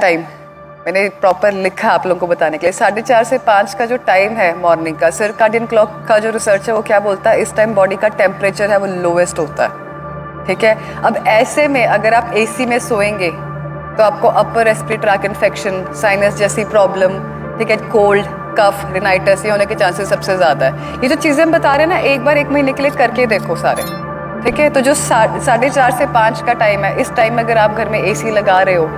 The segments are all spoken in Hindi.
टाइम मैंने प्रॉपर लिखा आप लोगों को बताने के लिए। 4:30 से 5 का जो टाइम है मॉर्निंग का, सर्काडियन क्लॉक का जो रिसर्च है वो क्या बोलता है, इस टाइम बॉडी का टेम्परेचर है वो लोवेस्ट होता है। ठीक है, अब ऐसे में अगर आप एसी में सोएंगे तो आपको upper respiratory tract infection, sinus जैसी प्रॉब्लम, ठीक है, कोल्ड, कफ, रिनाइटिस, ये होने के चांसेस सबसे ज़्यादा है। ये जो चीज़ें हम बता रहे हैं ना, एक बार 1 महीने के लिए करके देखो सारे। ठीक है, तो जो 4:30 से 5 का टाइम है, इस टाइम में अगर आप घर में एसी लगा रहे हो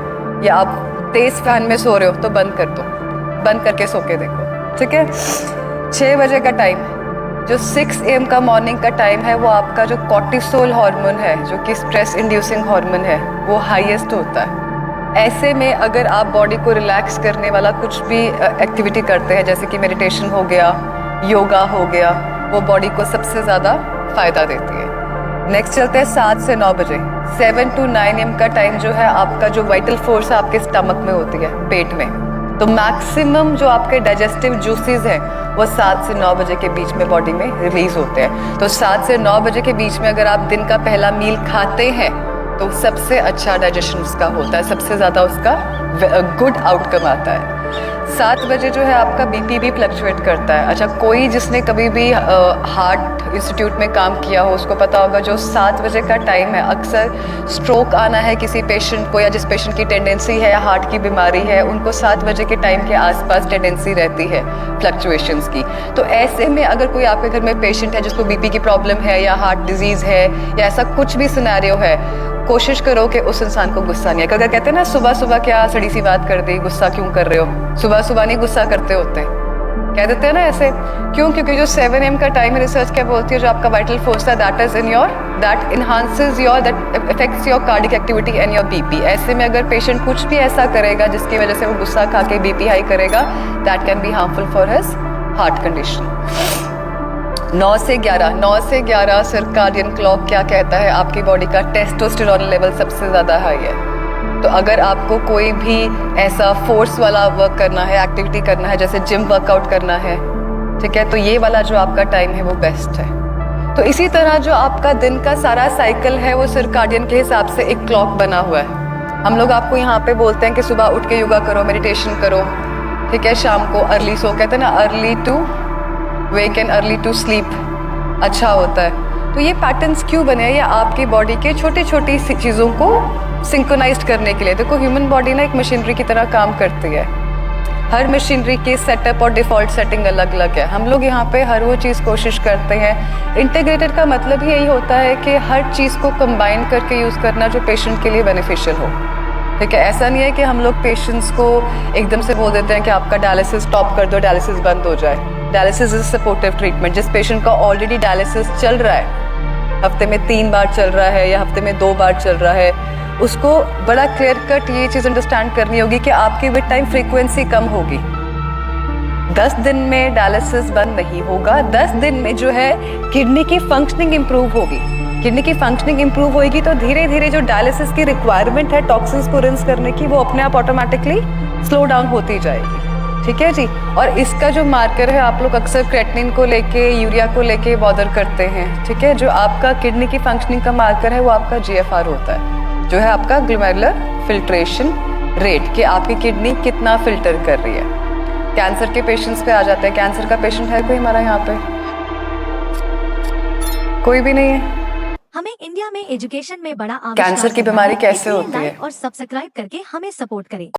या आप तेज फैन में सो रहे हो तो बंद कर दो, बंद करके सो के देखो। ठीक है, 6 बजे का टाइम, जो 6 AM का मॉर्निंग का टाइम है, वो आपका जो कॉर्टिसोल हार्मोन है, जो कि स्ट्रेस इंड्यूसिंग हार्मोन है, वो हाईएस्ट होता है। ऐसे में अगर आप बॉडी को रिलैक्स करने वाला कुछ भी एक्टिविटी करते हैं, जैसे कि मेडिटेशन हो गया, योगा हो गया, वो बॉडी को सबसे ज़्यादा फायदा देती है। नेक्स्ट चलते हैं 7 से 9 बजे। 7 to 9 AM का टाइम जो है आपका जो वाइटल फोर्स है आपके स्टमक में होती है, पेट में, तो मैक्सिमम जो आपके डाइजेस्टिव जूसेस हैं वो 7 से 9 बजे के बीच में बॉडी में रिलीज होते हैं। तो 7 से 9 बजे के बीच में अगर आप दिन का पहला मील खाते हैं तो सबसे अच्छा डाइजेशन उसका होता है, सबसे ज़्यादा उसका गुड आउटकम आता है। 7 बजे जो है आपका बीपी भी फ्लक्चुएट करता है। अच्छा, कोई जिसने कभी भी हार्ट इंस्टीट्यूट में काम किया हो उसको पता होगा, जो 7 बजे का टाइम है, अक्सर स्ट्रोक आना है किसी पेशेंट को, या जिस पेशेंट की टेंडेंसी है या हार्ट की बीमारी है, उनको 7 बजे के टाइम के आसपास टेंडेंसी रहती है फ्लक्चुएशंस की। तो ऐसे में अगर कोई आपके घर में पेशेंट है जिसको बीपी की प्रॉब्लम है या हार्ट डिजीज़ है या ऐसा कुछ भी सिनेरियो है, कोशिश करो कि उस इंसान को गुस्सा नहीं है। अगर कहते हैं ना सुबह सुबह क्या सड़ी सी बात कर दी, गुस्सा क्यों कर रहे हो, सुबह सुबह नहीं गुस्सा करते होते, कह देते हैं ना ऐसे, क्यों? क्योंकि जो 7 AM का टाइम है, रिसर्च क्या बोलती है, जो आपका वाइटल फोर्स है that is in your, that enhances your, that affects your cardiac activity and your BP. ऐसे में अगर पेशेंट कुछ भी ऐसा करेगा जिसकी वजह से वो गुस्सा खा के बीपी हाई करेगा, that can be harmful for his heart condition. 9 से 11 सर्काडियन क्लॉक क्या कहता है, आपकी बॉडी का टेस्टोस्टेरोन लेवल सबसे ज़्यादा हाई है। तो अगर आपको कोई भी ऐसा फोर्स वाला वर्क करना है, एक्टिविटी करना है, जैसे जिम वर्कआउट करना है, ठीक है, तो ये वाला जो आपका टाइम है वो बेस्ट है। तो इसी तरह जो आपका दिन का सारा साइकिल है वो सर्काडियन के हिसाब से एक क्लॉक बना हुआ है। हम लोग आपको यहाँ पे बोलते हैं कि सुबह उठ के योगा करो, मेडिटेशन करो, ठीक है, शाम को अर्ली सो, कहते हैं ना early to wake and early to sleep अच्छा होता है। तो ये पैटर्न्स क्यों बने हैं? ये आपकी बॉडी के छोटी छोटी चीज़ों को सिंक्रोनाइज्ड करने के लिए। देखो, ह्यूमन बॉडी ना एक मशीनरी की तरह काम करती है। हर मशीनरी की सेटअप और डिफ़ॉल्ट सेटिंग अलग अलग है। हम लोग यहाँ पे हर वो चीज़ कोशिश करते हैं। इंटीग्रेटेड का मतलब ही यही होता है कि हर चीज़ को कंबाइन करके यूज़ करना जो पेशेंट के लिए बेनिफिशियल हो। ठीक है, ऐसा नहीं है कि हम लोग पेशेंट्स को एकदम से बोल देते हैं कि आपका डायलिसिस स्टॉप कर दो, डायलिसिस बंद हो जाए। Dialysis is supportive treatment. जिस पेशेंट का ऑलरेडी डायलिसिस चल रहा है, हफ्ते में 3 बार चल रहा है या हफ्ते में 2 बार चल रहा है, उसको बड़ा क्लियर कट ये चीज़ अंडरस्टैंड करनी होगी कि आपकी विद टाइम फ्रीक्वेंसी कम होगी। 10 दिन में डायलिसिस बंद नहीं होगा। 10 दिन में जो है किडनी की फंक्शनिंग इंप्रूव होगी। किडनी की फंक्शनिंग इंप्रूव होगी तो धीरे धीरे जो डायलिसिस की रिक्वायरमेंट है टॉक्सिन्स को रिंस करने की, वो अपने आप ऑटोमेटिकली स्लो डाउन होती जाएगी। ठीक है जी। और इसका जो मार्कर है, आप लोग अक्सर क्रेटिनिन को लेके, यूरिया को लेके बॉदर करते हैं। ठीक है, जो आपका किडनी की फंक्शनिंग का मार्कर है वो आपका GFR होता है, जो है आपका ग्लोमेरुलर फिल्ट्रेशन रेट, कि आपकी किडनी कितना फिल्टर कर रही है। कैंसर के पेशेंट्स पे आ जाते हैं। कैंसर का पेशेंट है कोई हमारा यहाँ पे? कोई भी नहीं है। हमें इंडिया में एजुकेशन में बड़ा कैंसर की बीमारी कैसे होती है? और सब्सक्राइब करके हमें सपोर्ट करें।